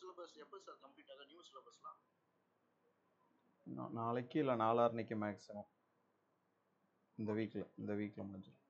Syllabus எப்போ sir complete ஆகும் new சிலபஸ்லாம்? நாளைக்கு இல்லை நாளான்னைக்கு மேக்ஸிமம். இந்த வீக்கில் முடிஞ்சிடும்.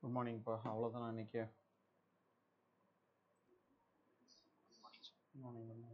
குட் மார்னிங்ப்பா. அவ்வளோதானா இன்னைக்கு? மார்னிங்.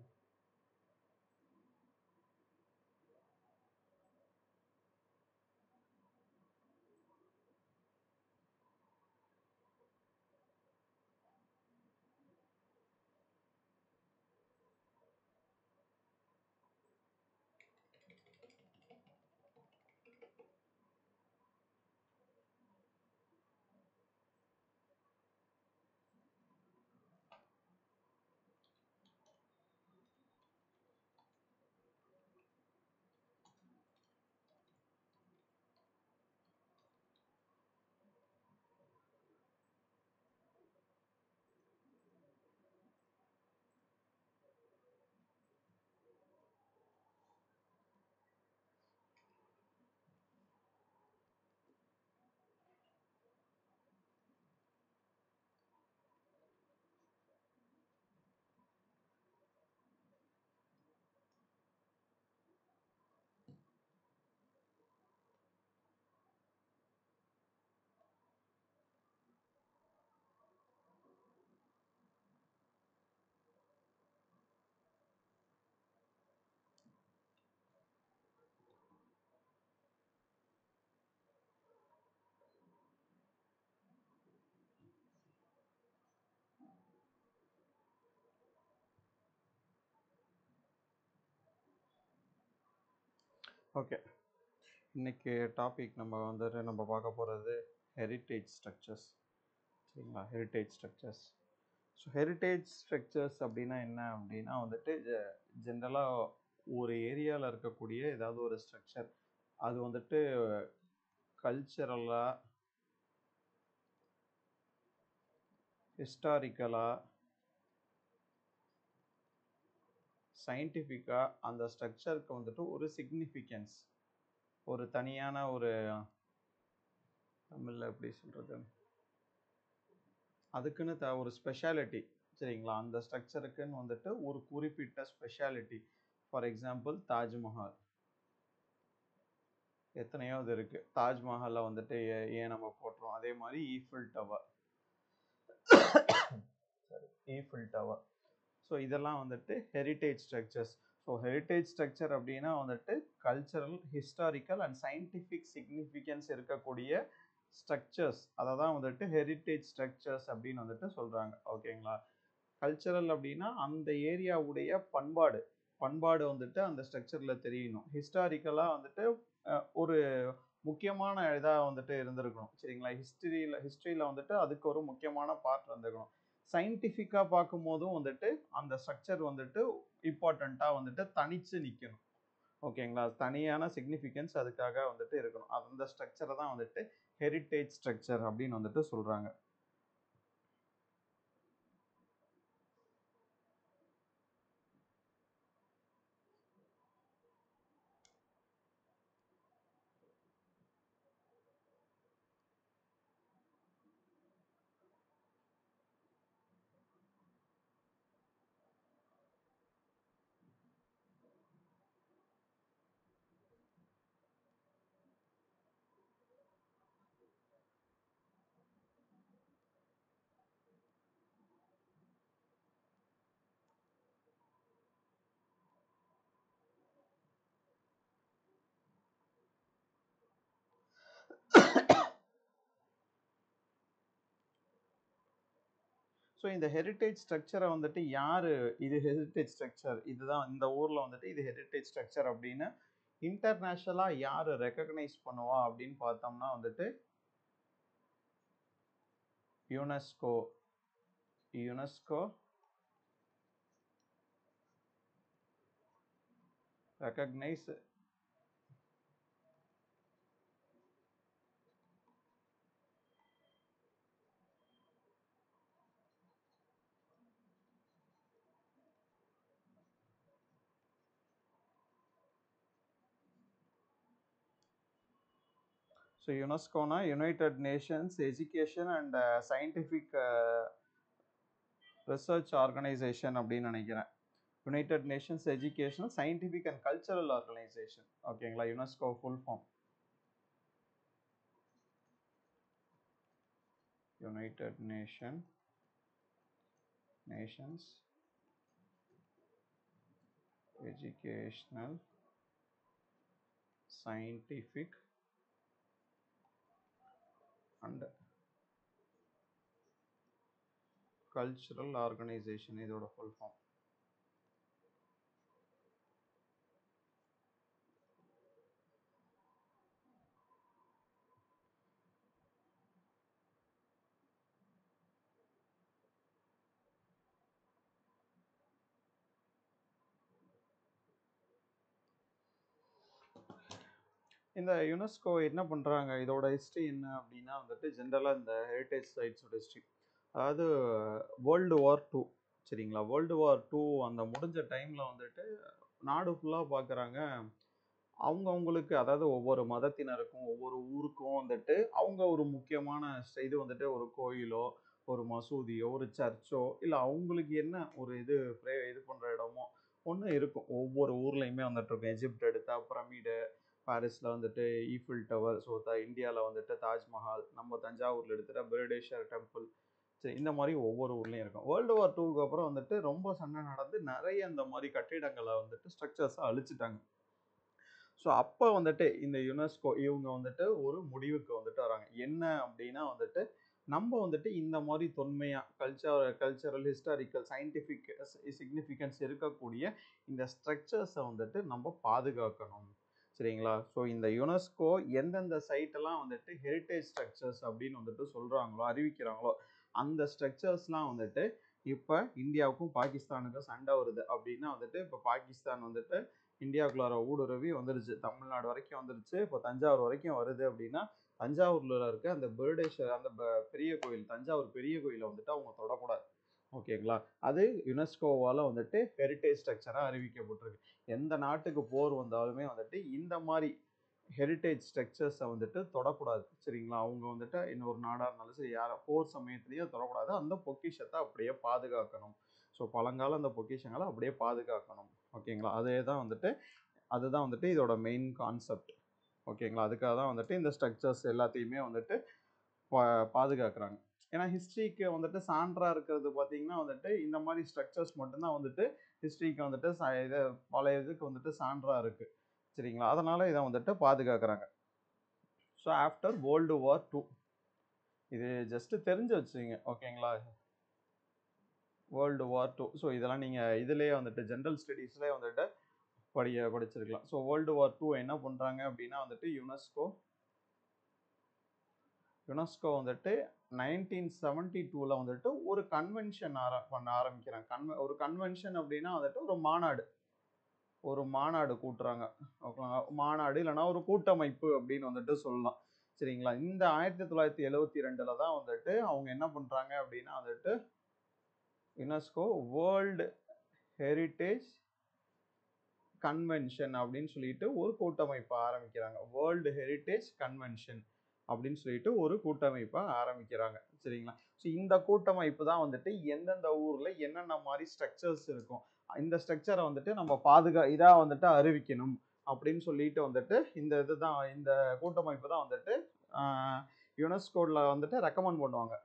ஓகே, இன்னைக்கு டாபிக் நம்ம பார்க்க போகிறது ஹெரிட்டேஜ் ஸ்ட்ரக்சர்ஸ். சரிங்களா? Heritage structures. So heritage structures அப்படின்னா என்ன அப்படின்னா ஜென்ரலாக ஒரு ஏரியாவில் இருக்கக்கூடிய ஏதாவது ஒரு ஸ்ட்ரக்சர் அது கல்ச்சரலாக, ஹிஸ்டாரிக்கலாக, சயின்டிஃபிக்காக அந்த ஸ்ட்ரக்சருக்கு ஒரு சிக்னிஃபிகன்ஸ், ஒரு தனியான ஒரு தமிழில் எப்படி சொல்கிறது, அதுக்குன்னு ஒரு ஸ்பெஷாலிட்டி. சரிங்களா? அந்த ஸ்ட்ரக்சருக்குன்னு ஒரு குறிப்பிட்ட ஸ்பெஷாலிட்டி. ஃபார் எக்ஸாம்பிள் தாஜ்மஹால், எத்தனையோ இது இருக்குது. தாஜ்மஹாலில் ஏன் நம்ம போட்டுறோம். அதே மாதிரி Eiffel tower, Eiffel tower. So இதெல்லாம் heritage structures. So heritage structure அப்படின்னா cultural, historical and scientific significance இருக்கக்கூடிய ஸ்ட்ரக்சர்ஸ் அதை தான் ஹெரிட்டேஜ் ஸ்ட்ரக்சர்ஸ் அப்படின்னு சொல்கிறாங்க. ஓகேங்களா? கல்ச்சரல் அப்படின்னா அந்த ஏரியாவுடைய பண்பாடு அந்த ஸ்ட்ரக்சரில் தெரியணும். ஹிஸ்டாரிக்கலாக ஒரு முக்கியமான இதாக இருந்திருக்கணும். சரிங்களா? ஹிஸ்ட்ரியில் அதுக்கு ஒரு முக்கியமான பார்ட் இருந்திருக்கணும். சயின்டிஃபிக்காக பார்க்கும்போதும் அந்த ஸ்ட்ரக்சர் இம்பார்ட்டண்ட்டாக தனிச்சு நிற்கணும். ஓகேங்களா? தனியான சிக்னிஃபிகன்ஸ் அதுக்காக இருக்கணும். அந்த ஸ்ட்ரக்சரை தான் ஹெரிட்டேஜ் ஸ்ட்ரக்சர் அப்படின்னு சொல்கிறாங்க. ஸோ இந்த ஹெரிட்டேஜ் ஸ்ட்ரக்சரை யார் இது ஹெரிட்டேஜ் ஸ்ட்ரக்சர், இதுதான் இந்த ஊரில் இது ஹெரிட்டேஜ் ஸ்ட்ரக்சர் அப்படின்னு இன்டர்நேஷ்னலாக யார் ரெக்கக்னைஸ் பண்ணுவா அப்படின்னு பார்த்தோம்னா யுனெஸ்கோ. யுனெஸ்கோ ரெக்கக்னைஸ் ஸோ யுனெஸ்கோனா United Nations education and scientific research organisation அப்படின்னு நினைக்கிறேன். United Nations educational, scientific and cultural organisation. ஓகேங்களா? UNESCO full form United Nations educational, scientific and cultural organization. இதோட full form. இந்த UNESCO என்ன பண்ணுறாங்க, இதோட history என்ன அப்படின்னா ஜென்ரலாக இந்த ஹெரிட்டேஜ் சைட்ஸோட ஹிஸ்ட்ரி, அதாவது வேர்ல்டு வார் 2. சரிங்களா? வேர்ல்டு வார் 2 அந்த முடிஞ்ச டைமில் நாடு ஃபுல்லாக பார்க்குறாங்க. அவங்களுக்கு அதாவது ஒவ்வொரு மதத்தினருக்கும் ஒவ்வொரு ஊருக்கும் அவங்க ஒரு முக்கியமான இது ஒரு கோயிலோ, ஒரு மசூதியோ, ஒரு சர்ச்சோ, இல்லை அவங்களுக்கு என்ன ஒரு இது பண்ணுற இடமோ ஒன்று இருக்கும். ஒவ்வொரு ஊர்லேயுமே இருக்கும். எஜிப்ட் எடுத்தால் பிரமிடு, பாரிஸில் ஈஃபில் டவர், ஸோ இந்தியாவில் தாஜ்மஹால், நம்ம தஞ்சாவூரில் எடுத்துகிட்டா பிரகதீஸ்வரர் டெம்பிள். சரி, இந்த மாதிரி ஒவ்வொரு ஊர்லேயும் இருக்கும். வேர்ல்டு வார் 2க்கு அப்புறம் ரொம்ப சண்டை நடந்து நிறைய இந்த மாதிரி கட்டிடங்களை ஸ்ட்ரக்சர்ஸை அழிச்சிட்டாங்க. ஸோ அப்போ இந்த யுனெஸ்கோ இவங்க ஒரு முடிவுக்கு வராங்க. என்ன அப்படின்னா நம்ம இந்த மாதிரி தொன்மையாக கல்ச்சரல், ஹிஸ்டாரிக்கல், சயின்டிஃபிக் சிக்னிஃபிகன்ஸ் இருக்கக்கூடிய இந்த ஸ்ட்ரக்சர்ஸை நம்ம பாதுகாக்கணும். சரிங்களா? ஸோ இந்த யுனெஸ்கோ எந்தெந்த சைட்டெல்லாம் வந்துட்டு ஹெரிட்டேஜ் ஸ்ட்ரக்சர்ஸ் அப்படின்னு வந்துட்டு சொல்கிறாங்களோ அறிவிக்கிறாங்களோ அந்த ஸ்ட்ரக்சர்ஸ்லாம் வந்துட்டு இப்போ இந்தியாவுக்கும் பாகிஸ்தானுக்கும் சண்டை வருது அப்படின்னா வந்துட்டு இப்போ பாகிஸ்தான் வந்துட்டு இந்தியாவுக்குள்ளார ஊடுருவி வந்துருச்சு, தமிழ்நாடு வரைக்கும் வந்துருச்சு, இப்போ தஞ்சாவூர் வரைக்கும் வருது அப்படின்னா தஞ்சாவூரில் இருக்க அந்த பிருடேஸ்வர் அந்த பெரிய கோயில் தஞ்சாவூர் பெரிய கோயிலை வந்துட்டு அவங்க தொடக்கூடாது. ஓகேங்களா? அது யுனெஸ்கோவால் வந்துட்டு ஹெரிட்டேஜ் ஸ்ட்ரக்சராக அறிவிக்கப்பட்டிருக்கு. எந்த நாட்டுக்கு போர் வந்தாலுமே வந்துட்டு இந்த மாதிரி ஹெரிட்டேஜ் ஸ்ட்ரக்சர்ஸை வந்துட்டு தொடக்கூடாது. சரிங்களா? அவங்க வந்துட்டு இன்னொரு நாடாக இருந்தாலும் சரி யாரை போர் சமயத்துலேயும் தொடக்கூடாது. அந்த பொக்கிஷத்தை அப்படியே பாதுகாக்கணும். ஸோ பழங்கால அந்த பொக்கிஷங்களை அப்படியே பாதுகாக்கணும். ஓகேங்களா? அதுதான் வந்துட்டு இதோட மெயின் கான்செப்ட். ஓகேங்களா? அதுக்காக தான் வந்துட்டு இந்த ஸ்ட்ரக்சர்ஸ் எல்லாத்தையுமே வந்துட்டு பாதுகாக்கிறாங்க. ஏன்னா ஹிஸ்ட்ரிக்கு வந்துட்டு சான்றாக இருக்கிறது பார்த்தீங்கன்னா வந்துட்டு இந்த மாதிரி ஸ்ட்ரக்சர்ஸ் மட்டும்தான் வந்துட்டு ஹிஸ்ட்ரிக்கு வந்துட்டு இது பழைய இதுக்கு வந்துட்டு சான்றாக இருக்குது. சரிங்களா? அதனால் இதை வந்துட்டு பாதுகாக்கிறாங்க. ஸோ ஆஃப்டர் வேர்ல்டு வார் 2 இது ஜஸ்ட்டு தெரிஞ்சு வச்சுங்க. ஓகேங்களா? வேர்ல்டு வார் 2 ஸோ இதெல்லாம் நீங்கள் இதுலேயே வந்துட்டு ஜென்ரல் ஸ்டடீஸ்லேயே வந்துட்டு படிச்சிருக்கலாம். ஸோ வேர்ல்டு வார் 2 என்ன பண்ணுறாங்க அப்படின்னா வந்துட்டு யுனெஸ்கோ வந்துட்டு 1972 வந்துட்டு ஒரு கன்வென்ஷன் பண்ண ஆரம்பிக்கிறாங்க. ஒரு கன்வென்ஷன் அப்படின்னா வந்துட்டு ஒரு மாநாடு கூட்டுறாங்க. ஓகேங்களா? மாநாடு இல்லைன்னா ஒரு கூட்டமைப்பு அப்படின்னு வந்துட்டு சொல்லலாம். சரிங்களா? இந்த 1972 தான் வந்துட்டு அவங்க என்ன பண்ணுறாங்க அப்படின்னா வந்துட்டு யுனெஸ்கோ வேர்ல்டு ஹெரிட்டேஜ் கன்வென்ஷன் அப்படின்னு சொல்லிட்டு ஒரு கூட்டமைப்பை ஆரம்பிக்கிறாங்க. வேர்ல்டு ஹெரிட்டேஜ் கன்வென்ஷன் அப்படின்னு சொல்லிட்டு ஒரு கூட்டமைப்பை ஆரம்பிக்கிறாங்க. சரிங்களா? ஸோ இந்த கூட்டமைப்பு தான் வந்துட்டு எந்தெந்த ஊரில் என்னென்ன மாதிரி ஸ்ட்ரக்சர்ஸ் இருக்கும் இந்த ஸ்ட்ரக்சரை வந்துட்டு நம்ம இதாக வந்துட்டு அறிவிக்கணும் அப்படின்னு சொல்லிட்டு வந்துட்டு இந்த கூட்டமைப்பு தான் வந்துட்டு யுனெஸ்கோவில் வந்துட்டு ரெக்கமெண்ட் பண்ணுவாங்க.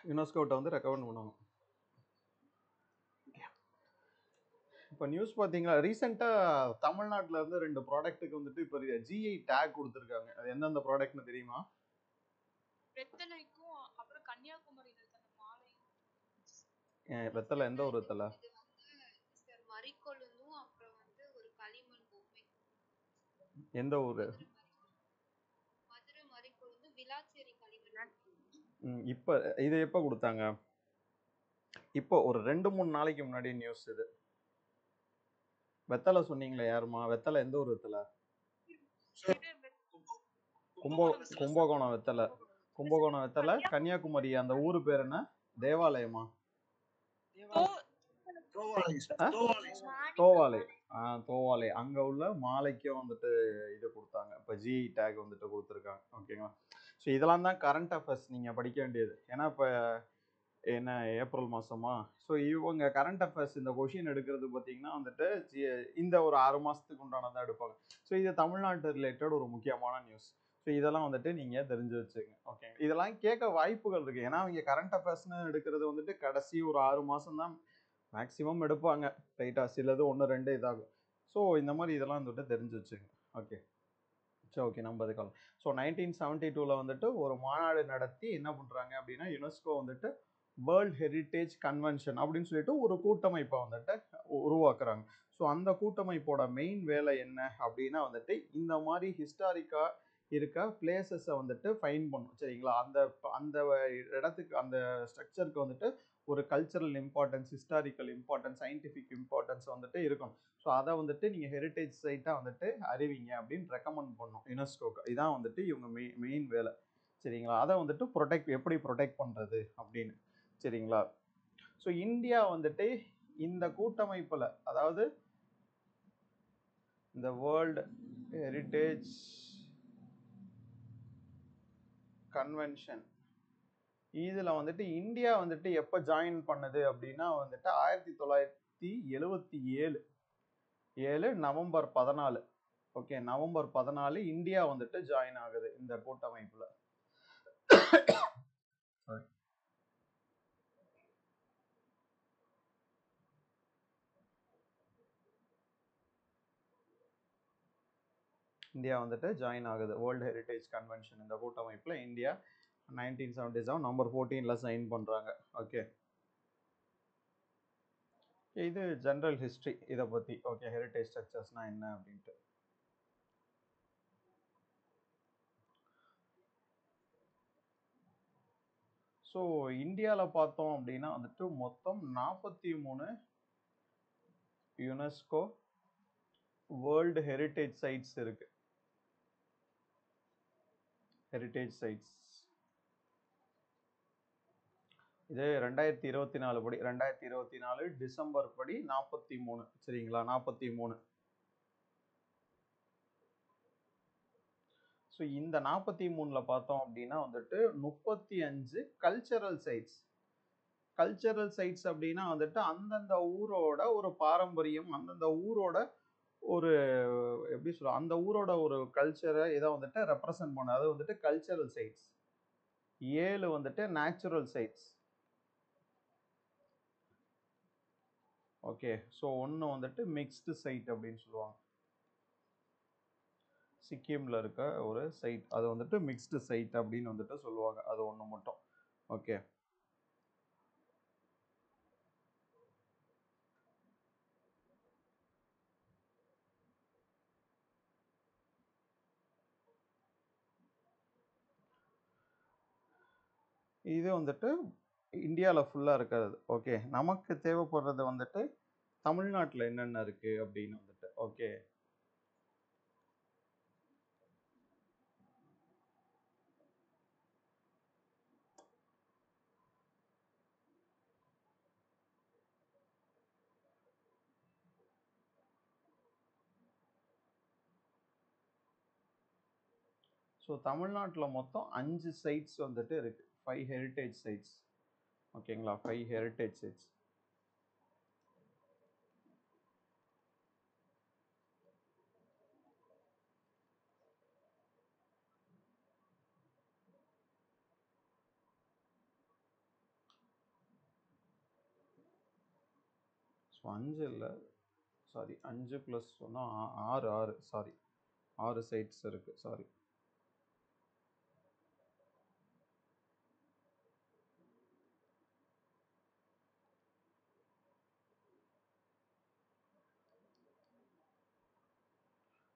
யுனெஸ்கோட்ட வந்து ரெக்கமெண்ட் பண்ணுவாங்க. இப்போ நியூஸ் பார்த்தீங்களா, ரீசெண்டாக தமிழ்நாட்டில் இருந்து 2 ப்ராடக்ட்டுக்கு வந்துட்டு இப்போ ஜிஐ டேக் கொடுத்துருக்காங்க. அது எந்தெந்த ப்ராடக்ட்னு தெரியுமா? வெத்தலைக்கும் அப்புறம் கன்னியாகுமரி மாலை. வெத்தலை எந்த ஒரு வெத்தலை? மரிக்கொழுந்தும் அப்புறம் வந்து ஒரு களிமண் பொம்மை. எந்த ஊரு? மதுரை மரிக்கொழுந்து விளாச்சேரி களிமண். இப்போ இது எப்போ கொடுத்தாங்க? இப்போ ஒரு 2-3 நாளைக்கு முன்னாடி நியூஸ் இது. வெத்தலை சொன்னீங்களே யாருமா? வெத்தலை எந்த ஊர் வெத்தலை? கும்பகோணம் வெத்தலை. கும்பகோணம் வெத்தலை. கன்னியாகுமரி அந்த ஊரு பேர் என்ன? தேவாலயமா? தோவாலை. தோவாலை அங்க உள்ள மாலைக்கும் வந்துட்டு இது கொடுத்தாங்க. இப்போ ஜிஐ டேக் வந்துட்டு கொடுத்துருக்காங்க. ஓகேங்களா? ஸோ இதெல்லாம் தான் கரண்ட் அஃபேர்ஸ் நீங்கள் படிக்க வேண்டியது. ஏன்னா இப்போ என்ன ஏப்ரல் மாதமா? ஸோ இவங்க கரண்ட் அஃபேர்ஸ் இந்த கொஷின் எடுக்கிறது பார்த்தீங்கன்னா வந்துட்டு இந்த ஒரு 6 மாதத்துக்கு உண்டானதான் எடுப்பாங்க. ஸோ இது தமிழ்நாட்டு ரிலேட்டட் ஒரு முக்கியமான நியூஸ். ஸோ இதெல்லாம் வந்துட்டு நீங்கள் தெரிஞ்சு வச்சுங்க. ஓகே, இதெல்லாம் கேட்க வாய்ப்புகள் இருக்குது. ஏன்னா அவங்க கரண்ட் அஃபேர்ஸ்னு எடுக்கிறது வந்துட்டு கடைசி ஒரு 6 மாதம் தான் மேக்ஸிமம் எடுப்பாங்க. ரைட்டாக சிலது 1-2 இதாகும். ஸோ இந்த மாதிரி இதெல்லாம் வந்துட்டு தெரிஞ்சு வச்சுங்க. ஓகே சரி, ஓகே நம்ம அதுக்காக. ஸோ 1972 வந்துட்டு ஒரு மாநாடு நடத்தி என்ன பண்ணுறாங்க அப்படின்னா யுனெஸ்கோ வந்துட்டு வேர்ல்ட் ஹெரிட்டேஜ் கன்வென்ஷன் அப்படின்னு சொல்லிட்டு ஒரு கூட்டமைப்பை வந்துட்டு உருவாக்குறாங்க. ஸோ அந்த கூட்டமைப்போட மெயின் வேலை என்ன அப்படின்னா வந்துட்டு இந்த மாதிரி ஹிஸ்டாரிக்காக இருக்க பிளேசஸை வந்துட்டு ஃபைன் பண்ணும். சரிங்களா? அந்த அந்த இடத்துக்கு அந்த ஸ்ட்ரக்சருக்கு வந்துட்டு ஒரு cultural importance, historical importance, scientific importance வந்துட்டு இருக்கும். ஸோ அதை வந்துட்டு நீங்கள் ஹெரிட்டேஜ் சைட்டாக வந்துட்டு அறிவிங்க அப்படின்னு ரெக்கமெண்ட் பண்ணோம் யுனெஸ்கோக்கு. இதான் வந்துட்டு இவங்க மெயின் வேலை. சரிங்களா? அதை வந்துட்டு எப்படி ப்ரொடெக்ட் பண்ணுறது அப்படின்னு. சரிங்களா? ஸோ இந்தியா வந்துட்டு இந்த கூட்டமைப்பில், அதாவது இந்த வேர்ல்டு ஹெரிட்டேஜ் கன்வென்ஷன் இதில் வந்துட்டு இந்தியா வந்துட்டு எப்போ ஜாயின் பண்ணுது அப்படின்னா வந்துட்டு 1977 நவம்பர் 14. ஓகே, நவம்பர் 14 இந்தியா வந்துட்டு ஜாயின் ஆகுது இந்த கூட்டமைப்பில். இந்தியா வந்துட்டு ஜாயின் ஆகுது வேர்ல்டு ஹெரிட்டேஜ் கன்வென்ஷன் இந்த கூட்டமைப்பில். இந்தியா 1977 நவம்பர் 14 சைன் பண்ணுறாங்க. ஓகே, இது ஜென்ரல் ஹிஸ்ட்ரி இதை பற்றி. ஓகே, ஹெரிட்டேஜ் ஸ்ட்ரக்சர்ஸ்னால் என்ன அப்படின்ட்டு. ஸோ இந்தியாவில் பார்த்தோம் அப்படின்னா வந்துட்டு மொத்தம் 43 யுனெஸ்கோ வேர்ல்டு ஹெரிட்டேஜ் சைட்ஸ் இருக்கு. ஹெரிட்டேஜ் சைட்ஸ் இது 2024 படி, 2024 டிசம்பர் படி 43. சரிங்களா, 43. ஸோ இந்த 43ல் பார்த்தோம் அப்படின்னா வந்துட்டு 35 கல்ச்சரல் சைட்ஸ். கல்ச்சரல் சைட்ஸ் அப்படின்னா வந்துட்டு அந்தந்த ஊரோட ஒரு பாரம்பரியம், அந்தந்த ஊரோட ஒரு எப்படி சொல்ல, அந்த ஊரோட ஒரு கல்ச்சரை இதை வந்துட்டு ரெப்ரசன்ட் பண்ண, அது வந்துட்டு கல்ச்சரல் சைட்ஸ். 7 வந்துட்டு நேச்சுரல் சைட்ஸ். ஓகே, ஸோ 1 வந்துட்டு மிக்ஸ்டு சைட் அப்படின்னு சொல்லுவாங்க. சிக்கிமில் இருக்க ஒரு சைட், அது வந்துட்டு மிக்ஸ்டு சைட் அப்படின்னு வந்துட்டு சொல்லுவாங்க. அது ஒன்று மட்டும். ஓகே, இது வந்துட்டு இந்தியாவில் ஃபுல்லாக இருக்காது. ஓகே, நமக்கு தேவைப்படுறது வந்துட்டு தமிழ்நாட்டில் என்னென்ன இருக்கு அப்படின்னு வந்துட்டு. ஓகே, ஸோ தமிழ்நாட்டில் மொத்தம் 5 சைட்ஸ் வந்துட்டு இருக்கு. 5 ஹெரிட்டேஜ் சைட்ஸ். ஓகேங்களா, 5 ஹெரிட்டேஜ் சைட்ஸ். ஸோ 5 இல்லை, சாரி, 5 + சொன்னால் 6 சாரி, 6 சைட்ஸ் இருக்கு. சாரி,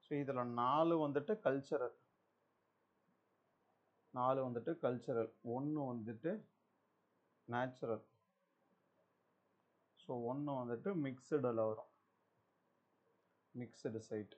ஸோ இதில் 4 வந்துட்டு கல்ச்சரல், 4 வந்துட்டு கல்ச்சரல், 1 வந்துட்டு நேச்சுரல். ஸோ 1 வந்துட்டு மிக்சடில் வரும், மிக்சடு சைட்.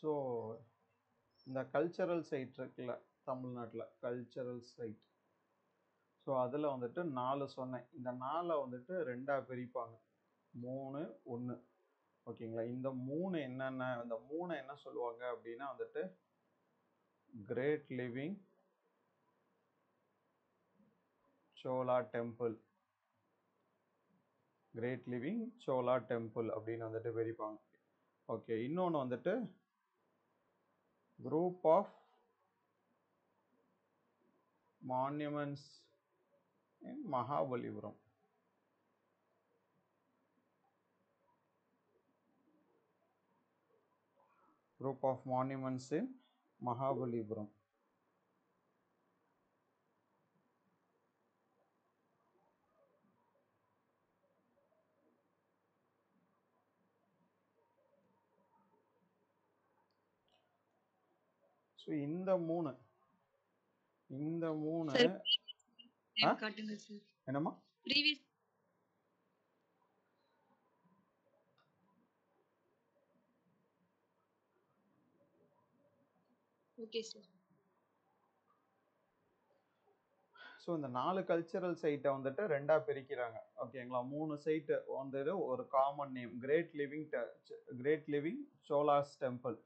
ஸோ இந்த கல்ச்சரல் சைட் இருக்குல்ல தமிழ்நாட்டில், கல்ச்சரல் சைட். ஸோ அதில் வந்துட்டு 4 சொன்னேன். இந்த 4 வந்துட்டு 2ஆக பிரிப்பாங்க, 3, 1. ஓகேங்களா, இந்த 3 என்னென்ன, இந்த 3 என்ன சொல்லுவாங்க அப்படின்னா வந்துட்டு great living Chola temple, great living Chola temple அப்படின்னு வந்துட்டு பிரிப்பாங்க. ஓகே, இன்னொன்று வந்துட்டு group of monuments in Mahabalipuram. Group of monuments in Mahabalipuram. So இந்த 3 என்னம்மா ஓகே சார். ஸோ இந்த 4 கல்ச்சரல் சைட்டை வந்துட்டு 2ஆக பிரிக்கிறாங்க. ஓகேங்களா, 3 சைட்டு வந்துட்டு ஒரு common name, great living Cholas temple.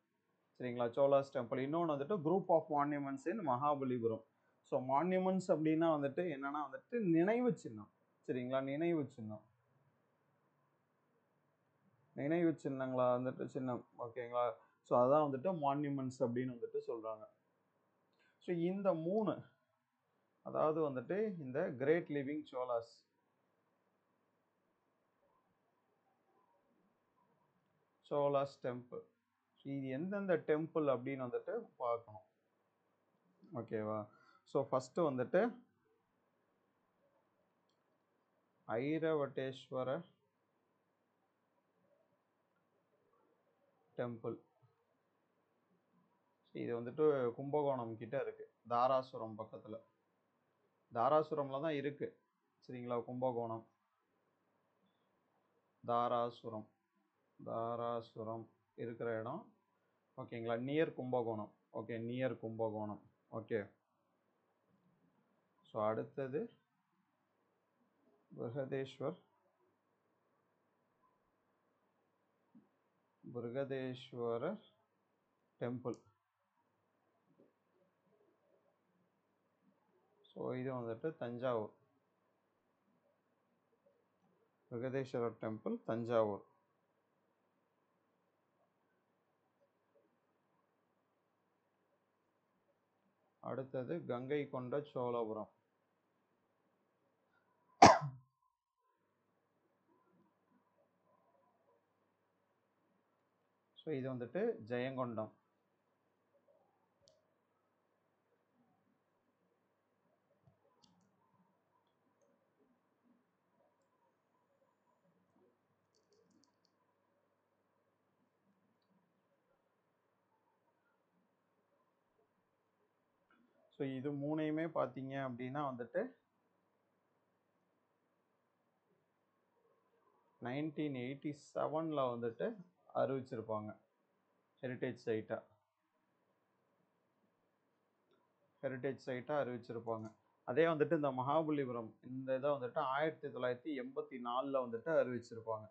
சரிங்களா, சோலாஸ் டெம்பிள். இன்னொன்று வந்துட்டு group of monuments in Mahabalipuram. So monuments அப்படின்னா வந்துட்டு என்னன்னா வந்துட்டு நினைவு சின்னம். சரிங்களா, நினைவு சின்னம். நினைவு சின்னங்களா வந்துட்டு சின்னம், ஓகேங்களா. ஸோ அதான் வந்துட்டு மான்யூமெண்ட்ஸ் அப்படின்னு வந்துட்டு சொல்றாங்க. ஸோ இந்த 3, அதாவது வந்துட்டு இந்த கிரேட் லிவிங் சோலாஸ் டெம்பிள், இது எந்தெந்த டெம்பிள் அப்படின்னு வந்துட்டு பார்க்கணும், ஓகேவா. ஸோ ஃபஸ்ட்டு வந்துட்டு ஐரவட்டேஸ்வர டெம்பிள். இது வந்துட்டு கும்பகோணம் கிட்ட இருக்கு, தாராசுரம் பக்கத்தில். தாராசுரம்ல தான் இருக்கு, சரிங்களா. கும்பகோணம் தாராசுரம் இருக்கிற இடம், ஓகேங்களா. Near Kumbakonam, okay, near Kumbakonam, okay. So அடுத்தது பிருகதேஸ்வரர் டெம்பிள். ஸோ இது வந்துட்டு தஞ்சாவூர், பிருகதேஸ்வரர் டெம்பிள் தஞ்சாவூர். அடுத்தது கங்கை கொண்ட சோழபுரம். ஸோ இது வந்துட்டு ஜெயங்கொண்டம். ஸோ இது 3யுமே பார்த்தீங்க அப்படின்னா வந்துட்டு 1987 வந்துட்டு அறிவிச்சிருப்பாங்க ஹெரிட்டேஜ் சைட்டாக அறிவிச்சிருப்பாங்க. அதே வந்துட்டு இந்த மகாபலிபுரம் இந்த இதை வந்துட்டு 1984 வந்துட்டு அறிவிச்சிருப்பாங்க.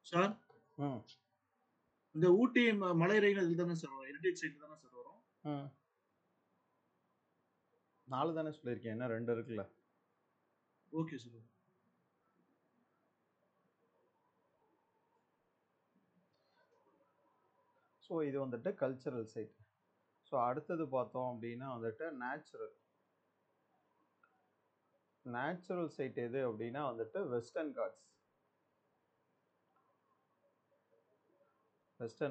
சார் இந்த ஊட்டி மலை ரயில் இதுல தானே சார் வரும், ஹெரிட்டேஜ் சைட்ல தானே சார் வரும். 4 தானே சொல்லியிருக்கேன், என்ன 2 இருக்குல்ல. Okay sir. ஸோ இது வந்துட்டு கல்ச்சரல் சைட். ஸோ அடுத்தது பார்த்தோம் அப்படின்னா வந்துட்டு நேச்சுரல் சைட் எது அப்படின்னா வந்துட்டு வெஸ்டர்ன்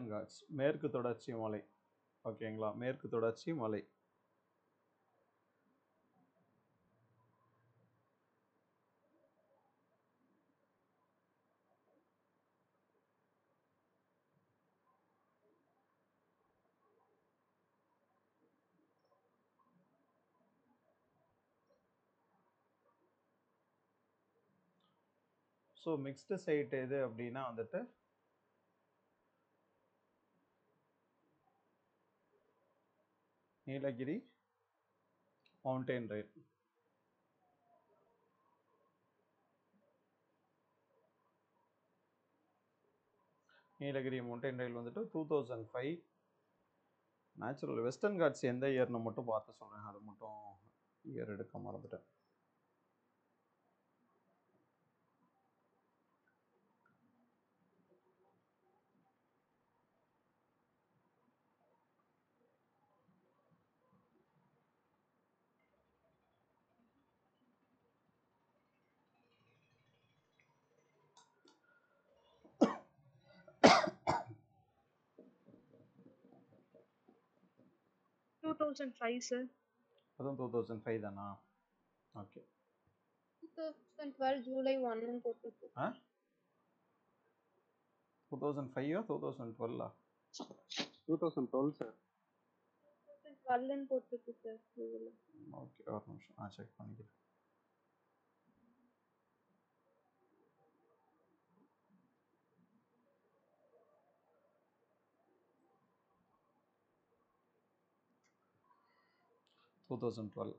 காட்ஸ், மேற்கு தொடர்ச்சி மலை, ஓகேங்களா. மேற்கு தொடர்ச்சி மலை. ஸோ மிக்ஸ்டு சைட் எது அப்படின்னா வந்துட்டு நீலகிரி மவுண்டன் ரயில். நீலகிரி மவுண்டன் ரயில் வந்துட்டு 2005. நேச்சுரல் வெஸ்டர்ன் காட்ஸ் எந்த இயர்னு மட்டும் பார்த்து சொல்கிறேன், அது மட்டும் இயர் எடுக்க மறந்துட்டேன். சார். அதுவும் 2005 தானா? ஓகே. 2012 ஜூலை 1 போட்டுருக்கு. 2005 2012 2012 சார். 2012 போட்டுருக்கு சார். ஓகே, ஒரு நிமிஷம் நான் செக் பண்ணிக்கிறேன். 2012.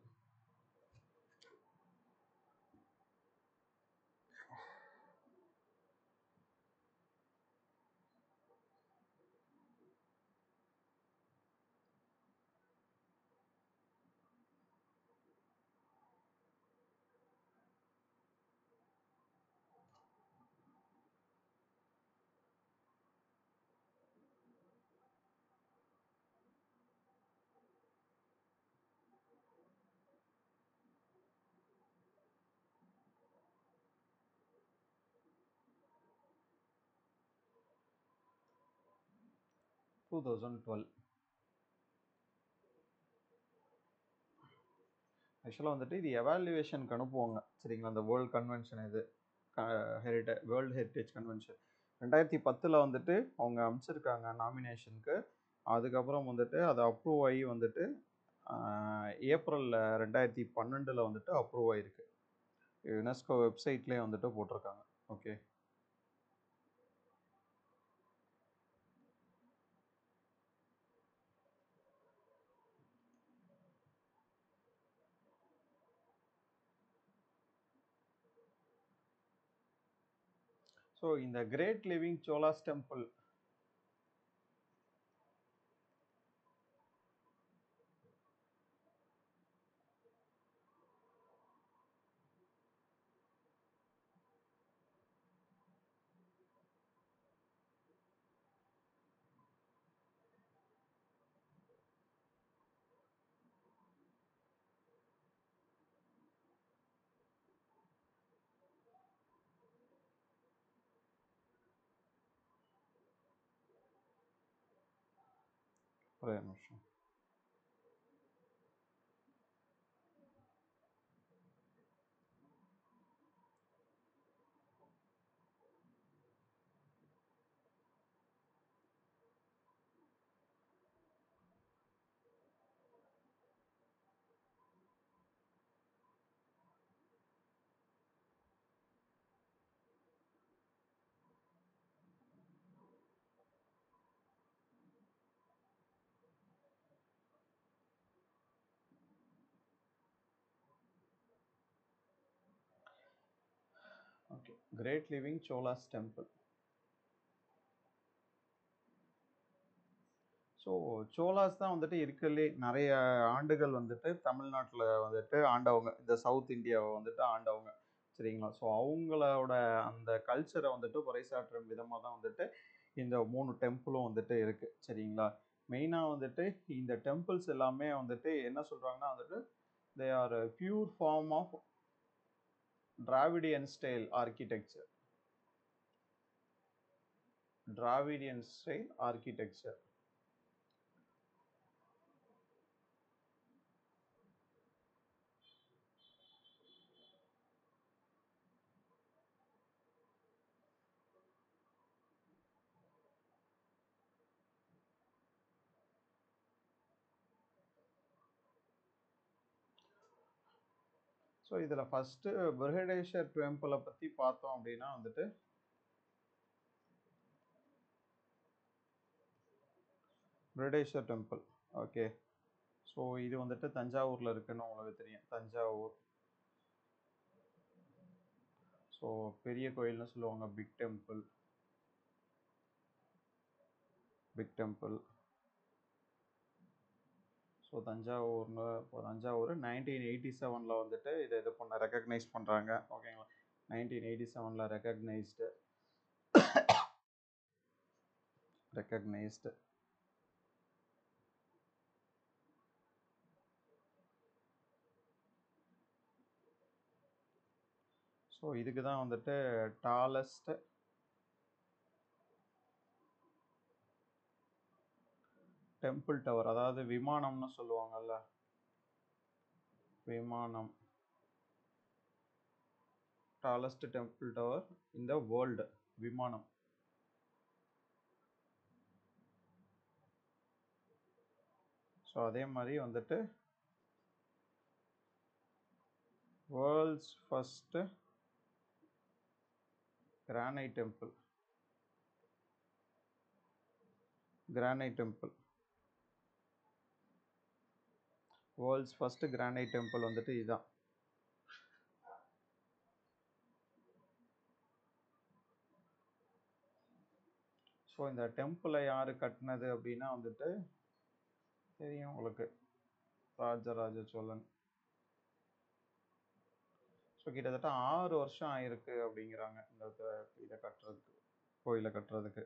ஆக்சுவலாக வந்துட்டு இது எவாலுவேஷனுக்கு அனுப்புவாங்க சரிங்களா. அந்த வேர்ல்டு கன்வென்ஷன் இது வேர்ல்டு ஹெரிட்டேஜ் கன்வென்ஷன் 2010 வந்துட்டு அவங்க அமைச்சிருக்காங்க நாமினேஷனுக்கு. அதுக்கப்புறம் வந்துட்டு அது அப்ரூவ் ஆகி வந்துட்டு ஏப்ரலில் 2012 வந்துட்டு அப்ரூவ் ஆகிருக்கு. யுனெஸ்கோ வெப்சைட்லேயே வந்துட்டு போட்டிருக்காங்க. ஓகே, ஸோ இந்த கிரேட் லிவிங் சோலாஸ் டெம்பிள் ஒரே நிமிஷம். Okay, great living Cholas temple. So Cholas தான் வந்துட்டு இருக்கிறதுலே நிறைய ஆண்டுகள் வந்துட்டு தமிழ்நாட்டில் வந்துட்டு ஆண்டவங்க, இந்த சவுத் இந்தியாவை வந்துட்டு ஆண்டவங்க சரிங்களா. ஸோ அவங்களோட அந்த கல்ச்சரை வந்துட்டு பறைசாற்றும் விதமாக தான் வந்துட்டு இந்த 3 டெம்பிளும் வந்துட்டு இருக்குது சரிங்களா. மெயினாக வந்துட்டு இந்த டெம்பிள்ஸ் எல்லாமே வந்துட்டு என்ன சொல்கிறாங்கன்னா வந்துட்டு they are pure form of Dravidian style architecture. Dravidian style architecture. So இதில் ஃபஸ்ட்டு பிருஹடேஸ்வர் டெம்பிளை பற்றி பார்த்தோம் அப்படின்னா வந்துட்டு பிருஹடேஸ்வர் டெம்பிள். ஓகே, ஸோ இது வந்துட்டு தஞ்சாவூரில் இருக்குன்னு உங்களுக்கு தெரியும். தஞ்சாவூர் ஸோ பெரிய கோயில்னு சொல்லுவாங்க. Big temple. ஸோ தஞ்சாவூர் 1987 வந்துட்டு இதை இது பண்ண ரெக்கக்னைஸ் பண்ணுறாங்க. ஓகேங்களா, 1987 ரெக்கக்னைஸ்டு. ஸோ இதுக்கு தான் வந்துட்டு டாலஸ்ட் டெம்பிள் டவர், அதாவது விமானம்னு சொல்லுவாங்கல்ல, விமானம், டாலஸ்ட் டெம்பிள் டவர் இந்த வேர்ல்டு, விமானம். ஸோ அதே மாதிரி வந்துட்டு world's first granite temple. World's first granite temple வந்துட்டு இதுதான். ஸோ இந்த டெம்பிளை யார் கட்டினது அப்படின்னா வந்துட்டு தெரியும் உங்களுக்கு, ராஜராஜ சோழன். ஸோ கிட்டத்தட்ட 6 வருஷம் ஆயிருக்கு அப்படிங்கிறாங்க இந்த இதை கட்டுறதுக்கு, கோயிலை கட்டுறதுக்கு.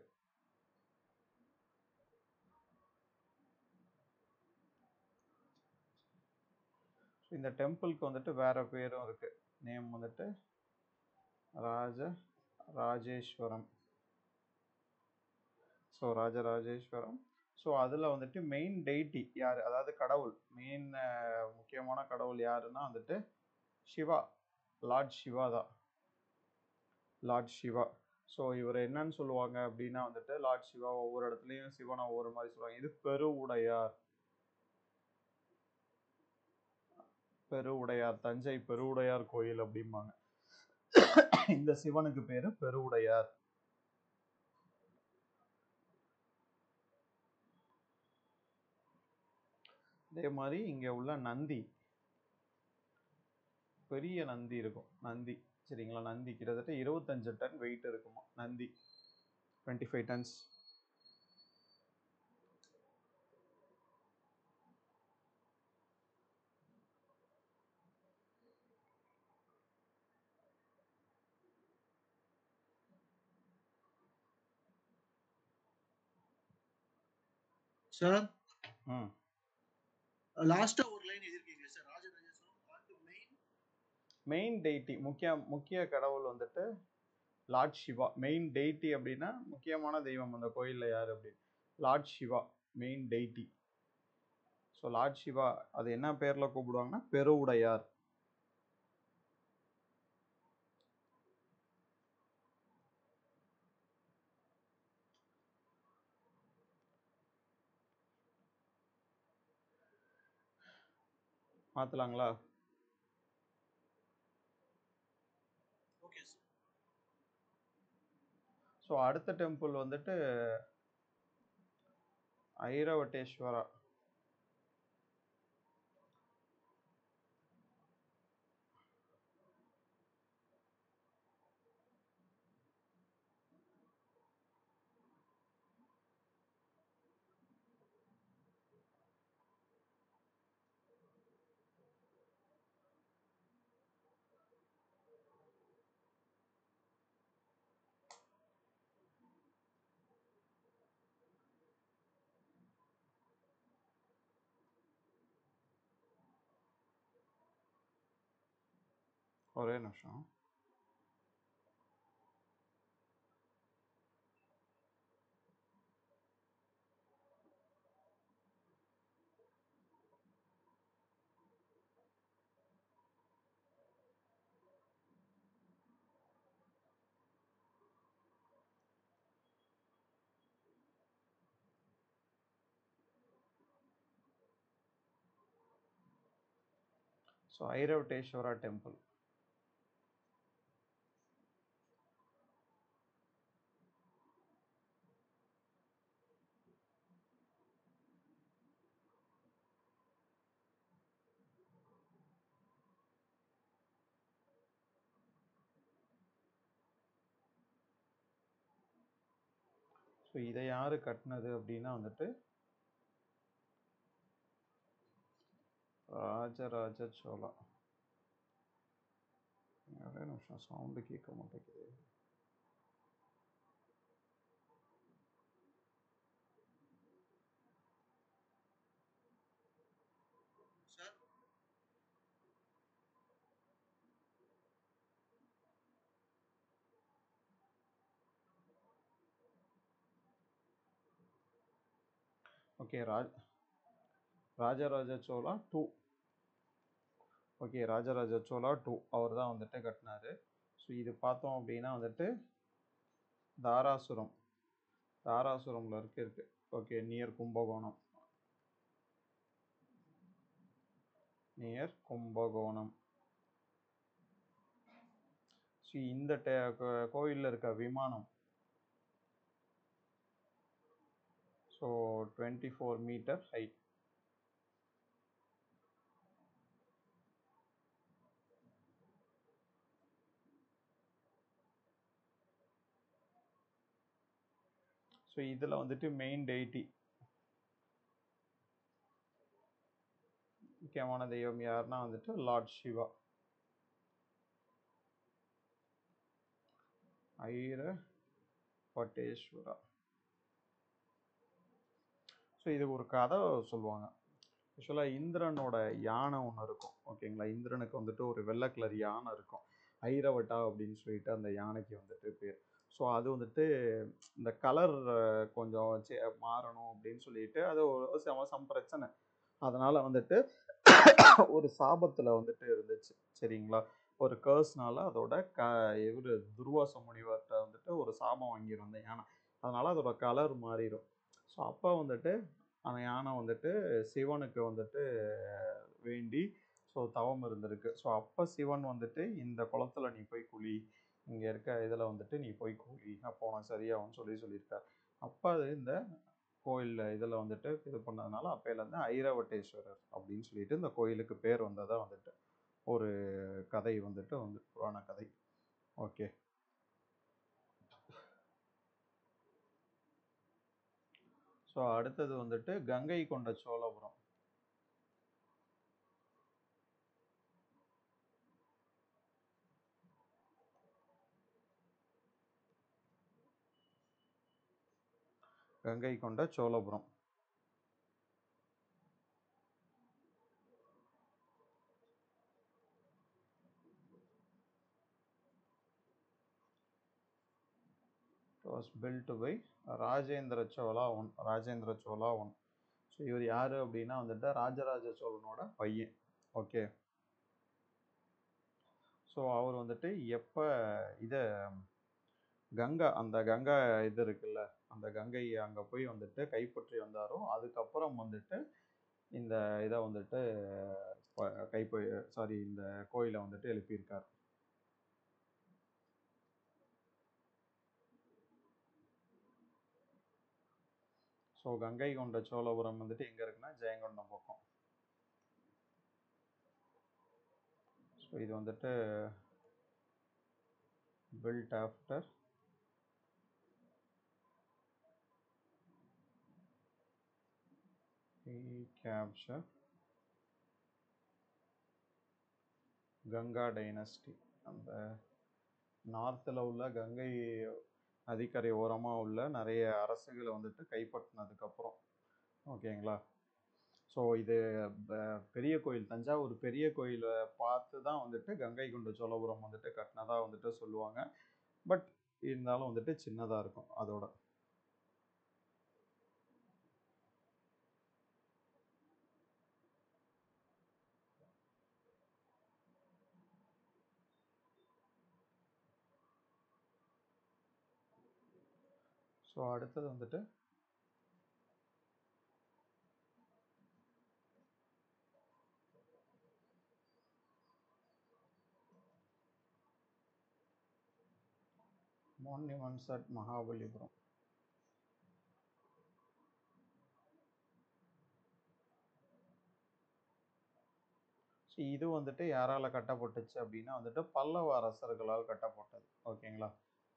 இந்த டெம்பிளுக்கு வந்துட்டு வேற பேரும் இருக்கு. நேம் வந்துட்டு ராஜராஜேஸ்வரம். ஸோ ராஜராஜேஸ்வரம். ஸோ அதில் வந்துட்டு மெயின் டெய்டி யார், அதாவது கடவுள், மெயின் முக்கியமான கடவுள் யாருன்னா வந்துட்டு சிவா, லார்ட் சிவா தான், லார்ட் சிவா. ஸோ இவர் என்னன்னு சொல்லுவாங்க அப்படின்னா வந்துட்டு லார்ட் சிவா, ஒவ்வொரு இடத்துலையும் சிவனை ஒவ்வொரு மாதிரி சொல்லுவாங்க. இது பெருவுடையார், பெருவுடையார், தஞ்சை பெருவுடையார் கோயில் அப்படிம்பாங்க. இந்த சிவனுக்கு பேரு பெருவுடையார். அதே மாதிரி இங்க உள்ள நந்தி, பெரிய நந்தி இருக்கும், நந்தி சரிங்களா. நந்தி கிட்டத்தட்ட 25 டன் வெயிட் இருக்குமா நந்தி, 25 டன்ஸ். சார் ம் லாஸ்டா ஒரு லைன் எழுதிருக்கீங்க சார், ராஜராஜேஸ்வரம் மெயின் டெய்டி, முக்கிய கடவுள் வந்துட்டு லார்ட் சிவா. மெயின் டெய்டி அப்படின்னா முக்கியமான தெய்வம் அந்த கோயிலில் யார் அப்படின்னு, lord Shiva main deity. So lord Shiva அது என்ன பேரில் கூப்பிடுவாங்கன்னா பெருவுடையார். மாற்றலாங்களா? Okay sir. ஸோ அடுத்த டெம்பிள் வந்துட்டு ஐரவட்டேஸ்வரா. ஒரே நிமிஷம். So ஐரவட்டேஸ்வரா temple. ஸோ இதை யார் கட்டினது அப்படின்னா வந்துட்டு ராஜராஜ சோழா. ஒரே நிமிஷம், சவுண்டு கேட்க மாட்டேங்குது. Sir okay, Rajaraja Chola 2. Okay, Rajaraja Chola 2 அவர் தான் வந்துட்டு கட்டினாரு. ஸோ இது பார்த்தோம் அப்படின்னா வந்துட்டு தாராசுரம்ல இருக்கு. Okay, near Kumbakonam. ஸோ இந்த கோயிலில் இருக்க விமானம் ஸோ 24 மீட்டர் ஹைட். ஸோ இதில் வந்துட்டு மெயின் டெய்டி முக்கியமான தெய்வம் யாருன்னா வந்துட்டு லார்ட் சிவா. ஐரவட்டேஸ்வரா. ஸோ இது ஒரு கதை சொல்லுவாங்க. ஆக்சுவலாக இந்திரனோட யானை ஒன்று இருக்கும் ஓகேங்களா. இந்திரனுக்கு வந்துட்டு ஒரு வெள்ளை கலர் யானை இருக்கும், ஐரவட்டா அப்படின்னு சொல்லிட்டு அந்த யானைக்கு வந்துட்டு பேர். ஸோ அது வந்துட்டு இந்த கலர் கொஞ்சம் மாறணும் அப்படின்னு சொல்லிட்டு அது ஒரு சம் பிரச்சனை, அதனால் வந்துட்டு ஒரு சாபத்தில் வந்துட்டு இருந்துச்சு சரிங்களா. ஒரு கர்ஸ்னால அதோட இவர் துர்வாச முனிவர்கிட்ட வந்துட்டு ஒரு சாபம் வாங்கிடும் அந்த யானை, அதனால் அதோட கலர் மாறிடும். ஸோ அப்போ வந்துட்டு அந்த யானை வந்துட்டு சிவனுக்கு வந்துட்டு வேண்டி ஸோ தவம் இருந்திருக்கு. ஸோ அப்போ சிவன் வந்துட்டு இந்த குளத்துல நீ போய் குழி, இங்கே இருக்க இதில் வந்துட்டு நீ போய் குழி, அப்போ உனக்கு சரியாகும்னு சொல்லியிருக்கார். அப்போ அது இந்த கோயிலில் இதில் வந்துட்டு இது பண்ணதுனால அப்போலேருந்து ஐரவட்டேஸ்வரர் அப்படின்னு சொல்லிட்டு இந்த கோயிலுக்கு பேர் வந்ததாக வந்துட்டு ஒரு கதை வந்துட்டு புராண கதை. ஓகே, ஸோ அடுத்தது வந்துட்டு கங்கை கொண்ட சோழபுரம். கங்கை கொண்ட Cholapuram was built by Rajendra Chola one. Rajendra Chola one. So இவர் யார் அப்படின்னா வந்துட்டு ராஜராஜ சோழனோட பையன். ஓகே, ஸோ அவர் வந்துட்டு எப்போ இதை அந்த கங்கா இது இருக்குல்ல, அந்த கங்கை அங்கே போய் வந்துட்டு கைப்பற்றி வந்தாரோ அதுக்கப்புறம் வந்துட்டு இந்த இதை வந்துட்டு இந்த கோயிலை வந்துட்டு எழுப்பியிருக்கார். ஸோ கங்கை கொண்ட சோழபுரம் வந்துட்டு எங்கே இருக்குன்னா ஜெயங்கொண்டம் பக்கம். ஸோ இது வந்துட்டு built after capture Ganga dynasty. அந்த நார்த்தில் உள்ள கங்கை நதிக்கரை ஓரமாக உள்ள நிறைய அரசுகளை வந்துட்டு கைப்பற்றினதுக்கப்புறம் ஓகேங்களா. ஸோ இது பெரிய கோயில், தஞ்சாவூர் பெரிய கோயிலை பார்த்து தான் வந்துட்டு கங்கை கொண்ட சோழபுரம் வந்துட்டு கட்டினதாக வந்துட்டு சொல்லுவாங்க. பட் இருந்தாலும் வந்துட்டு சின்னதாக இருக்கும் அதோட. ஸோ அடுத்தது வந்துட்டு மான்யூமெண்ட்ஸ் அட் மகாபலிபுரம். இது வந்துட்டு யாரால் கட்டப்பட்டுச்சு அப்படின்னா வந்துட்டு பல்லவ அரசர்களால் கட்டப்பட்டது ஓகேங்களா.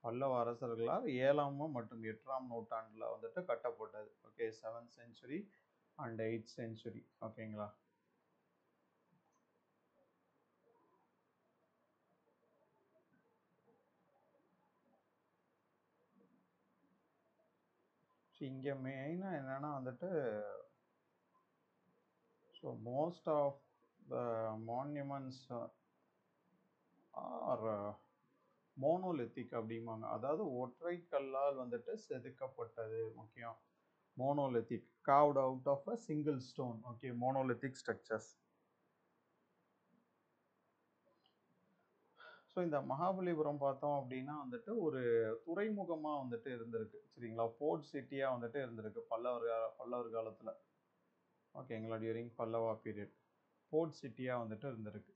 பல்லவ அரசர்களால் 7ஆம் மற்றும் 8ஆம் நூற்றாண்டில் வந்துட்டு கட்டப்பட்டது. Okay, 7th century and 8th century ஓகேங்களா. இங்கே மெயினாக என்னென்னா வந்துட்டு so most of the monuments are monolithic அப்படிம்பாங்க, அதாவது ஒற்றை கல்லால் வந்துட்டு செதுக்கப்பட்டது. முக்கியம் monolithic, carved out of a single stone. Okay, monolithic structures. So இந்த மகாபலிபுரம் பார்த்தோம் அப்படின்னா வந்துட்டு ஒரு துறைமுகமாக வந்துட்டு இருந்திருக்கு சரிங்களா. போர்ட் சிட்டியாக வந்துட்டு இருந்திருக்கு பல்லவர் காலத்தில் ஓகேங்களா. டியூரிங் பல்லவா பீரியட் போர்ட் சிட்டியாக வந்துட்டு இருந்திருக்கு.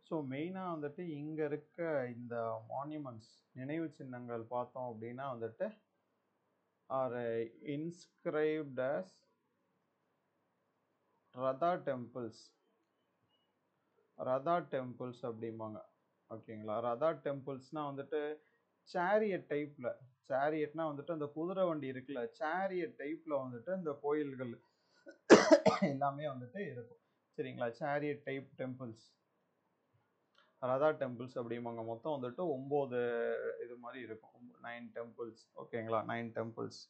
ஸோ மெயினாக வந்துட்டு இங்கே இருக்க இந்த மான்யூமெண்ட்ஸ் நினைவு சின்னங்கள் பார்த்தோம் அப்படின்னா வந்துட்டு are inscribed as ratha temples அப்படிம்பாங்க. ஓகேங்களா, ரதா டெம்பிள்ஸ்னால் வந்துட்டு சேரியட் டைப்பில், சேரியட்னா வந்துட்டு அந்த குதிரை வண்டி இருக்குல்ல, சேரியட் டைப்பில் வந்துட்டு இந்த கோயில்கள் எல்லாமே வந்துட்டு இருக்கும். சரிங்களா, chariot type temples Radha temples அப்படிம்பாங்க. மொத்தம் வந்துட்டு 9 இது மாதிரி இருக்கும், 9 டெம்பிள்ஸ். ஓகேங்களா, 9 டெம்பிள்ஸ்.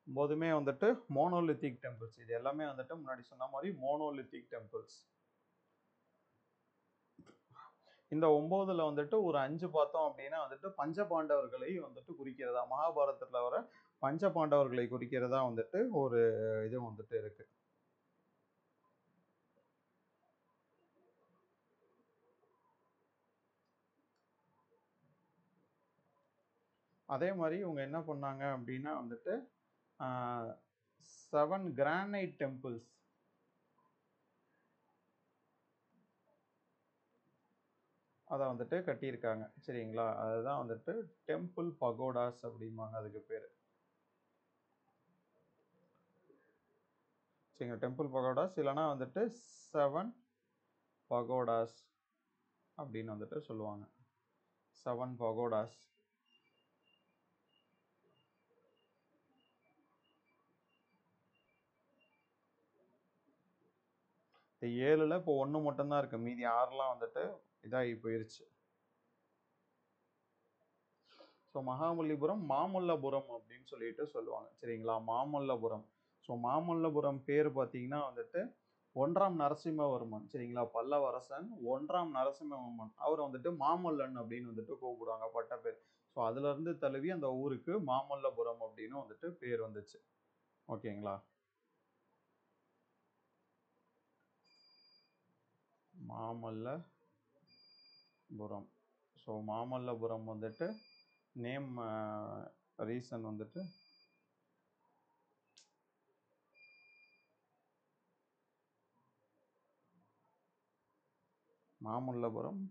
போதுமே வந்துட்டு மோனோலித்திக் டெம்பிள்ஸ். இது எல்லாமே வந்துட்டு முன்னாடி சொன்ன மாதிரி மோனோலித்திக் டெம்பிள்ஸ். இந்த 9ல் வந்துட்டு ஒரு 5 பார்த்தோம் அப்படின்னா வந்துட்டு பஞ்ச பாண்டவர்களை வந்துட்டு குறிக்கிறதா, மகாபாரதத்தில் வர பஞ்ச பாண்டவர்களை குறிக்கிறதா வந்துட்டு ஒரு இது வந்துட்டு இருக்கு. அதே மாதிரி இவங்க என்ன பண்ணாங்க அப்படின்னா வந்துட்டு 7 கிரானைட் டெம்பிள்ஸ், அதை வந்துட்டு கட்டியிருக்காங்க. சரிங்களா, அதுதான் வந்துட்டு டெம்பிள் பகோடாஸ் அப்படிம்பாங்க அதுக்கு பேர். சரிங்க, டெம்பிள் பகோடாஸ் இல்லைனா வந்துட்டு 7 பகோடாஸ் அப்படின்னு வந்துட்டு சொல்லுவாங்க. 7 பகோடாஸ். இந்த 7ல் இப்போ 1 மட்டும்தான் இருக்கு, மீதி 6லாம் வந்துட்டு இதாகி போயிருச்சு. ஸோ மகாபலிபுரம் மாமல்லபுரம் அப்படின்னு சொல்லிட்டு சொல்லுவாங்க. சரிங்களா, மாமல்லபுரம். ஸோ மாமல்லபுரம் பேர் பார்த்தீங்கன்னா வந்துட்டு 1ஆம் நரசிம்மவர்மன். சரிங்களா, பல்லவ அரசன் 1ஆம் நரசிம்மவர்மன் அவர் வந்துட்டு மாமல்லன் அப்படின்னு வந்துட்டு கூப்பிடுவாங்க, பட்ட பேர். ஸோ அதுலேருந்து தழுவி அந்த ஊருக்கு மாமல்லபுரம் அப்படின்னு வந்துட்டு பேர் வந்துச்சு. ஓகேங்களா, மாமல்லபுரம். ஸோ மாமல்லபுரம் வந்துட்டு நேம் ரீசன் வந்துட்டு Mamallapuram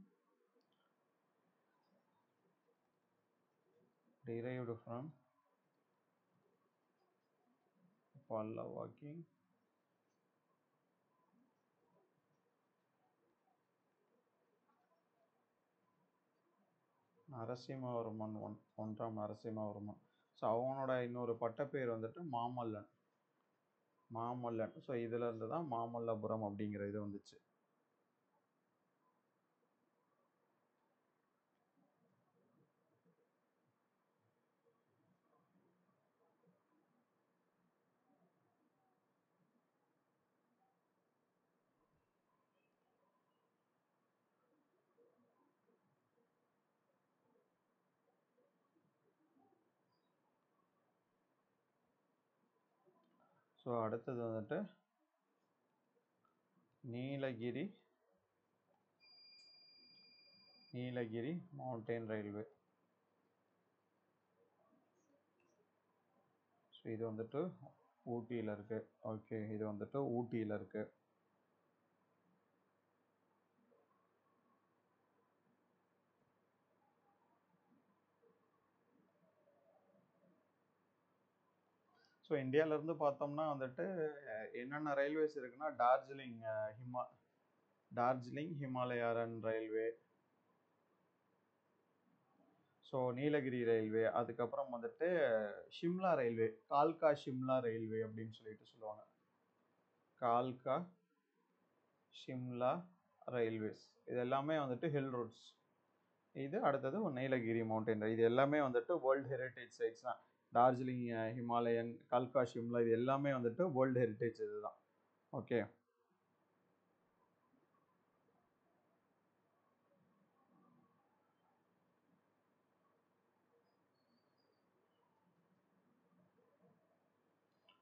derived from Pallava king Narasimhavarman 1ஆம் நரசிம்மவர்மன். ஸோ அவனோட இன்னொரு பட்டப்பேர் வந்துட்டு மாமல்லன். ஸோ இதுல இருந்து தான் மாமல்லபுரம் அப்படிங்கிற இது வந்துச்சு. ஸோ அடுத்தது வந்துட்டு நீலகிரி மவுண்டைன் ரயில்வே. ஸோ இது வந்துட்டு ஊட்டியில் இருக்கு. ஓகே, இது வந்துட்டு ஊட்டியில் இருக்கு. ஸோ இந்தியாவிலேருந்து பார்த்தோம்னா வந்துட்டு என்னென்ன ரயில்வேஸ் இருக்குன்னா Darjeeling Himalayan railway, so Nilgiri railway, அதுக்கப்புறம் வந்துட்டு ஷிம்லா ரயில்வே, கால்கா ஷிம்லா ரயில்வே அப்படின்னு சொல்லிட்டு சொல்லுவாங்க. கால்கா ஷிம்லா ரயில்வேஸ் இது எல்லாமே வந்துட்டு ஹில் ரோட்ஸ். இது அடுத்தது நீலகிரி மவுண்டைன். இது எல்லாமே வந்துட்டு வேர்ல்டு ஹெரிட்டேஜ் சைட்ஸ் தான். டார்ஜிலிங் ஹிமாலயன், கல்கா ஷிம்லா இது எல்லாமே வந்துட்டு வேர்ல்டு ஹெரிட்டேஜ் இதுதான். ஓகே,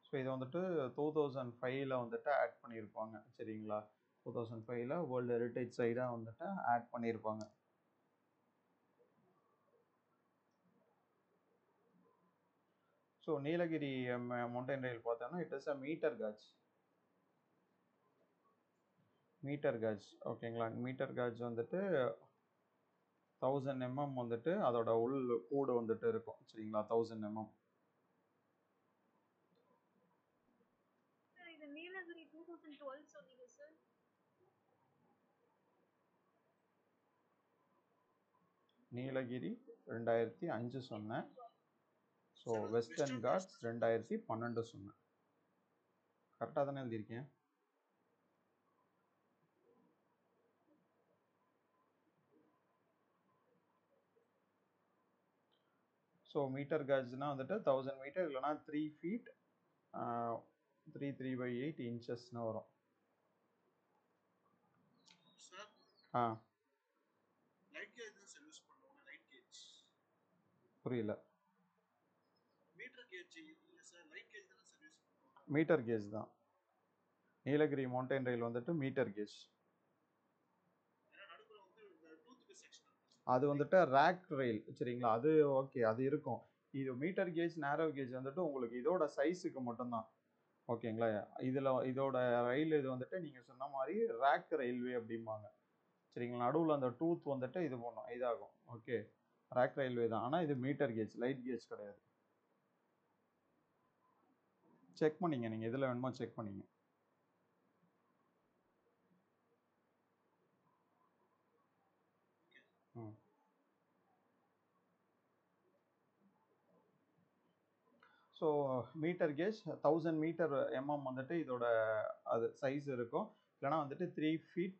ஸோ இது வந்துட்டு 2005ல் வந்துட்டு ஆட் பண்ணியிருப்பாங்க. சரிங்களா, 2005ல் வேர்ல்டு ஹெரிட்டேஜ் சைடாக வந்துட்டு ஆட் பண்ணியிருப்பாங்க. ஸோ நீலகிரி மவுண்டைன் ரயில் பார்த்தோம்னா it is a metre gauge. Metre gauge ஓகேங்களா. மீட்டர் காஜ் வந்துட்டு 1000 mm வந்துட்டு அதோட உள் கூடு வந்துட்டு இருக்கும் சரிங்களா. 1000 mm. சார் இது நீலகிரி 2012 சொன்னீங்க சார். நீலகிரி 2005 சொன்னேன். ஸோ வெஸ்டர்ன் காட்ஸ் 2012 சொன்னேன். கரெக்டாக தானே எழுதியிருக்கேன். ஸோ மீட்டர் காஜ்னா வந்துட்டு 1000 மீட்டர் இல்லைனா 3 feet 3/8 inchesன்னு வரும். சார் லைட் கேஜ் தான் சார் யூஸ் பண்ணுவோம். லைட் கேஜ் புரியல. மீட்டர் கேஜ் இல்ல சார், லைட் கேஜ் தான் சார் யூஸ் பண்ணுவோம். மீட்டர் கேஜ் தான். நீலகிரி மவுண்டன் ரயில் வந்துட்டு மீட்டர் கேஜ். அது வந்துட்டு ரேக் ரயில் சரிங்களா. அது ஓகே, அது இருக்கும். இது மீட்டர் கேஜ் நேரோ கேஜ் வந்துட்டு உங்களுக்கு இதோட சைஸுக்கு மட்டும்தான் ஓகேங்களா. இதோட ரயில் இது வந்துட்டு நீங்கள் சொன்ன மாதிரி ரேக் ரயில்வே அப்படிம்பாங்க சரிங்களா. நடுவில் அந்த டூத் வந்துட்டு இது பண்ணும், இதாகும். ஓகே, ரேக் ரயில்வே தான். ஆனால் இது மீட்டர் கேஜ், லைட் கேஜ் கிடையாது. செக் பண்ணிங்க, நீங்கள் இதில் வேணுமா செக் பண்ணிங்க. So metre gauge 1000 metre mm வந்துட்டு இதோட அது சைஸ் இருக்கும். இல்லைனா வந்துட்டு 3 feet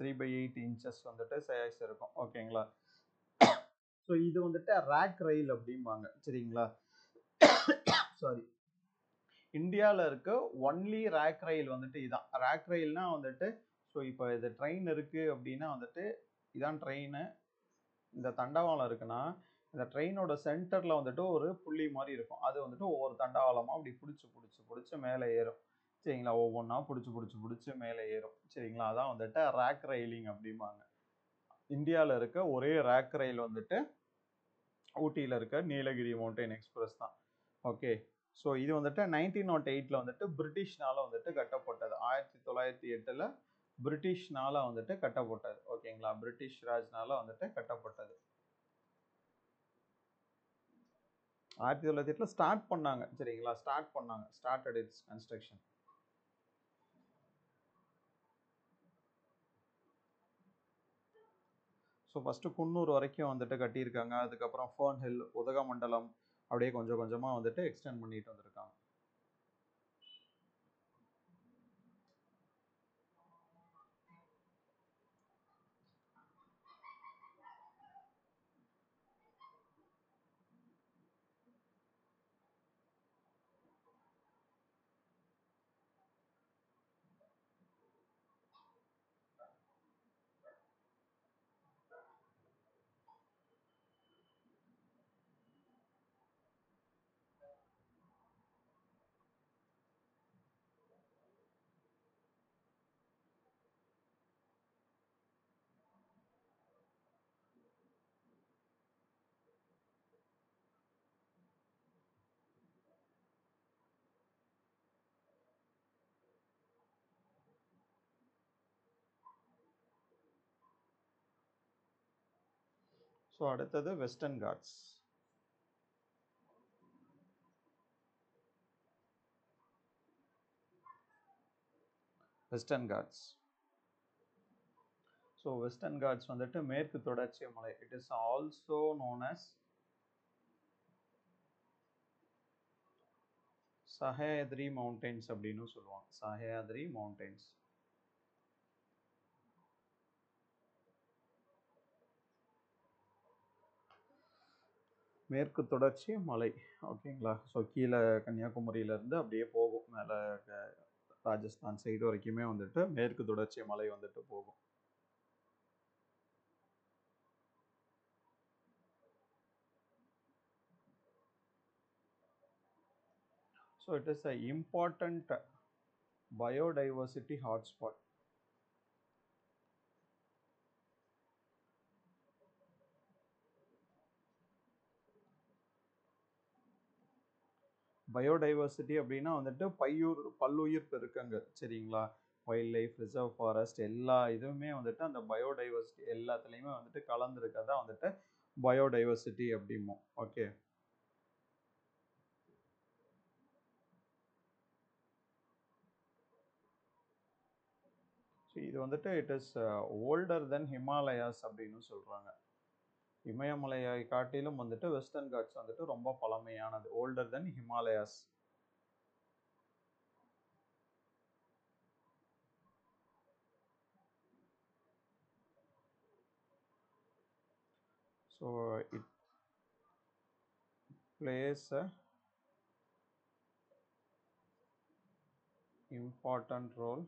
3/8 inches வந்துட்டு சைஸ் இருக்கும் ஓகேங்களா. ஸோ இது வந்துட்டு ரேக் ரயில் அப்படிம்பாங்க சரிங்களா. சாரி, இந்தியாவில் இருக்க ஒன்லி ரேக் ரயில் வந்துட்டு இதான். ரேக் ரயில்னா வந்துட்டு ஸோ இப்போ இது ட்ரெயின் இருக்குது அப்படின்னா வந்துட்டு இதான் ட்ரெயின். இந்த தண்டவாளம் இருக்குன்னா இந்த ட்ரெயினோட சென்டரில் வந்துட்டு ஒரு புள்ளி மாதிரி இருக்கும். அது வந்துட்டு ஒவ்வொரு தண்டவாளமாக அப்படி பிடிச்சி மேலே ஏறும் சரிங்களா. ஒவ்வொன்றா பிடிச்சி மேலே ஏறும் சரிங்களா. அதான் வந்துட்டு ரேக் ரயிலிங் அப்படிம்பாங்க. இந்தியாவில் இருக்க ஒரே ரேக் ரயில் வந்துட்டு ஊட்டியில் இருக்க நீலகிரி மவுண்டன் எக்ஸ்பிரஸ் தான். ஓகே, ஸோ இது வந்துட்டு 1908 வந்துட்டு பிரிட்டிஷ்னால வந்துட்டு கட்டப்பட்டது. 1908 பிரிட்டிஷ்னால வந்துட்டு கட்டப்பட்டது ஓகேங்களா. பிரிட்டிஷ் ராஜ்னால வந்துட்டு கட்டப்பட்டது. 1908 ஸ்டார்ட் பண்ணாங்க சரிங்களா. Started it's construction. So first Coonoor வரைக்கும் வந்துட்டு கட்டியிருக்காங்க. அதுக்கப்புறம் ஃபர்ன் ஹில், உதகமண்டலம் அப்படியே கொஞ்சம் கொஞ்சமாக வந்துட்டு எக்ஸ்டெண்ட் பண்ணிட்டு வந்திருக்காங்க. ஸோ அடுத்தது Western Ghats. Western Ghats so Western Ghats வந்துட்டு மேற்கு தொடர்ச்சி மலை. It is also known as Sahyadri mountains அப்படின்னு சொல்லுவாங்க. சஹ்யாத்ரி மவுண்டன்ஸ். மேற்கு தொடர்ச்சி மலை ஓகேங்களா. ஸோ கீழே கன்னியாகுமரியிலேருந்து அப்படியே போகும் மேலே ராஜஸ்தான் சைடு வரைக்குமே வந்துட்டு மேற்கு தொடர்ச்சி மலை வந்துட்டு போகும். So it is a important biodiversity hotspot. Biodiversity அப்படின்னா வந்துட்டு பல்லுயிர் பெருக்கங்கள் சரிங்களா. வைல்ட் லைஃப், ரிசர்வ் ஃபாரஸ்ட் எல்லா இதுவுமே வந்துட்டு அந்த பயோடைவர்சிட்டி எல்லாத்துலேயுமே வந்துட்டு கலந்துருக்கதான் வந்துட்டு பயோடைவர்சிட்டி அப்படிம்போம். ஓகே, இது வந்துட்டு it is older then Himalayas அப்படின்னு சொல்கிறாங்க. இமயமலையை காட்டிலும் வந்துட்டு வெஸ்டர்ன் காட்ஸ் வந்துட்டு ரொம்ப பழமையானது, older then Himalayas. So it plays a important role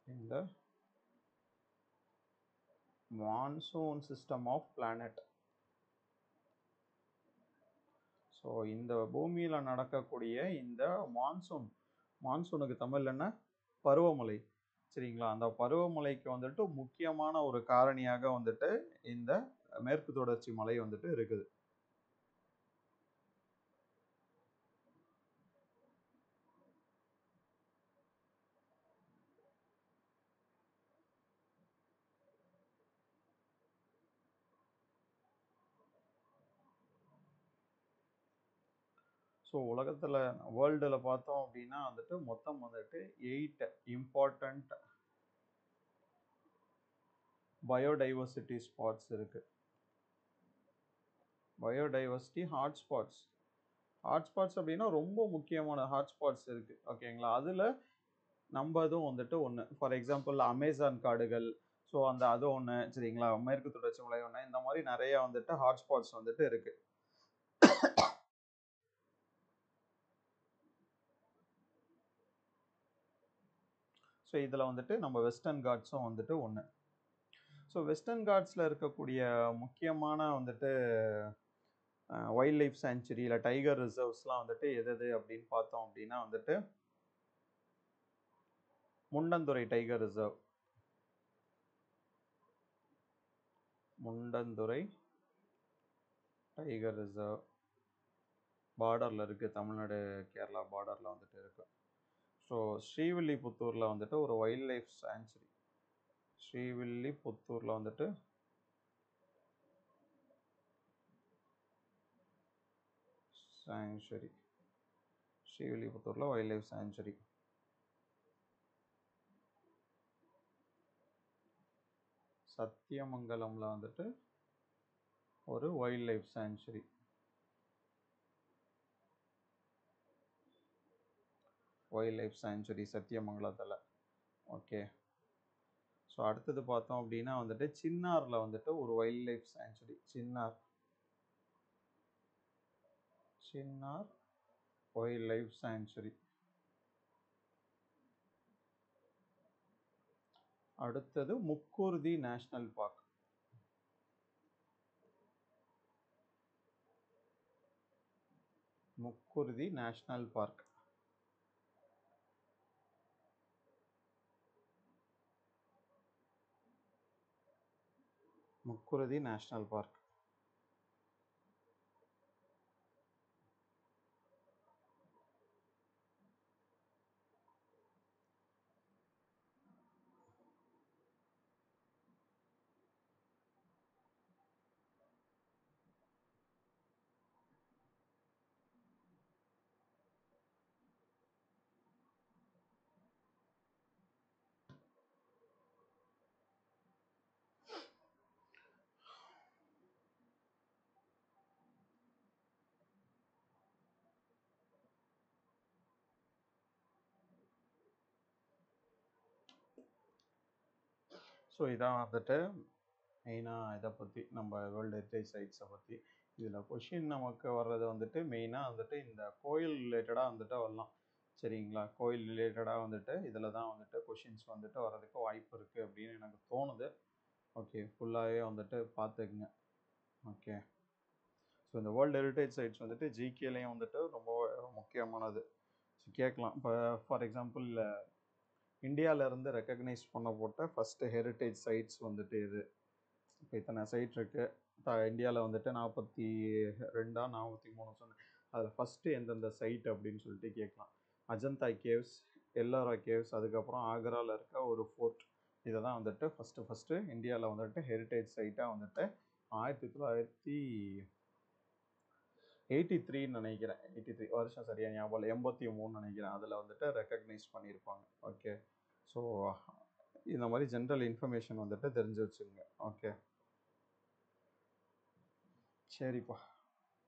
in the monsoon system of planet. So இந்த பூமியில் நடக்கக்கூடிய இந்த மான்சூனுக்கு தமிழ் என்ன, பருவமழை, சரிங்களா? அந்த பருவமழைக்கு வந்துட்டு முக்கியமான ஒரு காரணியாக வந்துட்டு இந்த மேற்கு தொடர்ச்சி மலை வந்துட்டு இருக்குது. ஸோ உலகத்தில் வேர்ல்டில் பார்த்தோம் அப்படின்னா வந்துட்டு மொத்தம் வந்துட்டு 8 இம்பார்ட்டண்ட் பயோடைவர்சிட்டி ஸ்பாட்ஸ் இருக்குது. பயோடைவர்சிட்டி ஹாட்ஸ்பாட்ஸ் அப்படின்னா ரொம்ப முக்கியமான ஹாட்ஸ்பாட்ஸ் இருக்குது, ஓகேங்களா? அதில் நம்ம அதுவும் வந்துட்டு ஒன்று. ஃபார் எக்ஸாம்பிள் அமேசான் காடுகள், ஸோ அது ஒன்று, சரிங்களா? மேற்கு தொடர்ச்சி மலை ஒன்று, இந்த மாதிரி நிறைய வந்துட்டு ஹாட்ஸ்பாட்ஸ் வந்துட்டு இருக்குது. ஸோ இதில் வந்துட்டு நம்ம வெஸ்டர்ன் காட்ஸும் வந்துட்டு ஒன்று. ஸோ வெஸ்டர்ன் காட்ஸில் இருக்கக்கூடிய முக்கியமான வந்துட்டு வைல்ட் லைஃப் சாங்சுரி இல்லை டைகர் ரிசர்வ்ஸ்லாம் வந்துட்டு எது அப்படின்னு பார்த்தோம் அப்படின்னா வந்துட்டு Mundanthurai tiger reserve, Mundanthurai tiger reserve பார்டரில் இருக்குது, தமிழ்நாடு கேரளா பார்டரில் வந்துட்டு இருக்குது. ஸோ ஸ்ரீவில்லிபுத்தூரில் வந்துட்டு ஒரு வைல்ட் லைஃப் சாங்சுரி, ஸ்ரீவில்லிபுத்தூரில் வந்துட்டு சாங்சுரி, ஸ்ரீவில்லிபுத்தூரில் வைல்ட் லைஃப் சாங்சுரி. சத்தியமங்கலம்ல வந்துட்டு ஒரு wildlife sanctuary, wildlife sanctuary சத்தியமங்கலத்தில். ஓகே, ஸோ அடுத்தது பார்த்தோம் அப்படின்னா வந்துட்டு சின்னாரில் வந்துட்டு ஒரு wildlife sanctuary, Chinnar wildlife sanctuary. அடுத்தது Mukurthi national park, Mukurthi national park. Mukurthi national park. So இதான் வந்துட்டு மெயினாக இதை பற்றி நம்ம வேர்ல்டு ஹெரிட்டேஜ் சைட்ஸை பற்றி. இதில் கொஷின் நமக்கு வர்றது வந்துட்டு மெயினாக வந்துட்டு இந்த கோயில் ரிலேட்டடாக வந்துட்டு வரலாம், சரிங்களா? கோயில் ரிலேட்டடாக வந்துட்டு இதில் தான் வந்துட்டு கொஷின்ஸ் வந்துட்டு வர்றதுக்கு வாய்ப்பு இருக்குது அப்படின்னு எனக்கு தோணுது. ஓகே, ஃபுல்லாகவே வந்துட்டு பார்த்துக்குங்க. ஓகே, ஸோ இந்த வேர்ல்டு ஹெரிட்டேஜ் சைட்ஸ் வந்துட்டு ஜிகேலையும் வந்துட்டு ரொம்ப முக்கியமானது. ஸோ கேட்கலாம். இப்போ ஃபார் எக்ஸாம்பிள் இந்தியாவிலேருந்து ரெக்கக்னைஸ் பண்ணப்பட்ட ஃபஸ்ட்டு ஹெரிட்டேஜ் சைட்ஸ் வந்துட்டு இது. இப்போ இத்தனை சைட் இருக்குது இந்தியாவில் வந்துட்டு 42 43 சொன்னேன். அதில் ஃபஸ்ட்டு எந்தெந்த சைட் அப்படின்னு சொல்லிட்டு கேட்கலாம். அஜந்தா கேவ்ஸ், எல்லோரா கேவ்ஸ், அதுக்கப்புறம் ஆக்ராவில் இருக்க ஒரு ஃபோர்ட். இதை தான் வந்துட்டு ஃபஸ்ட்டு இந்தியாவில் வந்துட்டு ஹெரிட்டேஜ் சைட்டாக வந்துட்டு 1983 நினைக்கிறேன். 83 வருஷம் சரியா ஞாபகம் இல்லை, 83 நினைக்கிறேன். அதில் வந்துட்டு ரெக்கக்னைஸ் பண்ணியிருப்பாங்க. ஓகே, ஸோ இந்த மாதிரி ஜென்ரல் இன்ஃபர்மேஷன் வந்துட்டு தெரிஞ்சு வச்சுக்கோங்க. ஓகே, சரிப்பா,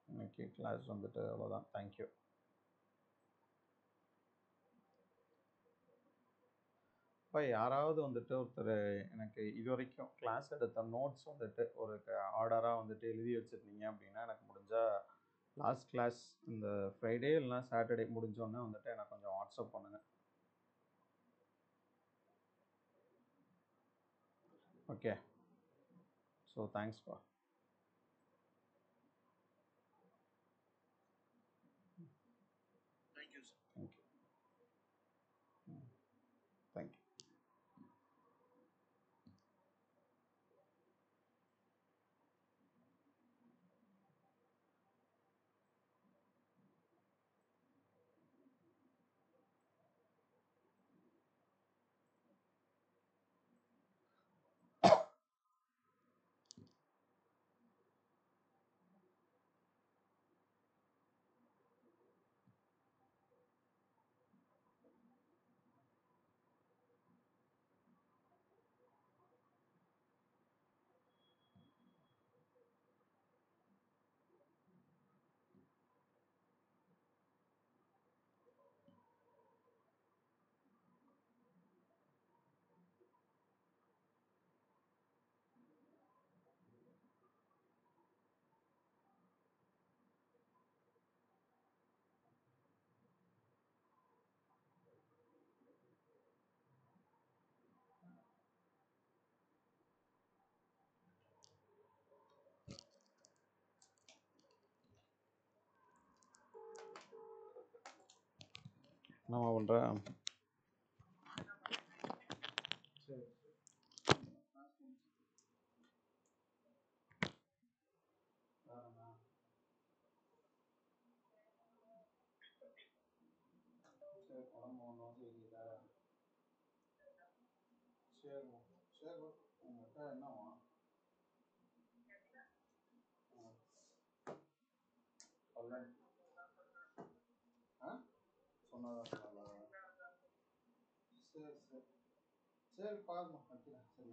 இன்னைக்கு கிளாஸ் வந்துட்டு அவ்வளோதான். தேங்க்யூ. இப்போ யாராவது வந்துட்டு ஒருத்தர் எனக்கு இது வரைக்கும் கிளாஸ் எடுத்த நோட்ஸ் வந்துட்டு ஒரு ஆர்டராக வந்துட்டு எழுதி வச்சுருந்தீங்க அப்படின்னா எனக்கு முடிஞ்சால் லாஸ்ட் கிளாஸ் இந்த ஃப்ரைடே இல்லைனா சாட்டர்டே முடிஞ்சோடனே வந்துட்டு எனக்கு கொஞ்சம் வாட்ஸ்அப் பண்ணுங்கள். ஓகே, ஸோ தேங்க்ஸ்ப்பா. Thank you sir. தேங்க்யூ. தேங்க்யூ. என்னம்மா பண்ணுறேன்? சரி, சரி, உடம்பு ஒன்றும் சரியில்லை. சரிம்மா, சரி, உங்கள்கிட்ட என்னம்மா சொல்லேன் சொன்னதான். சரி சரி சரி, பாரும்மா, வைக்கிறேன். சரி.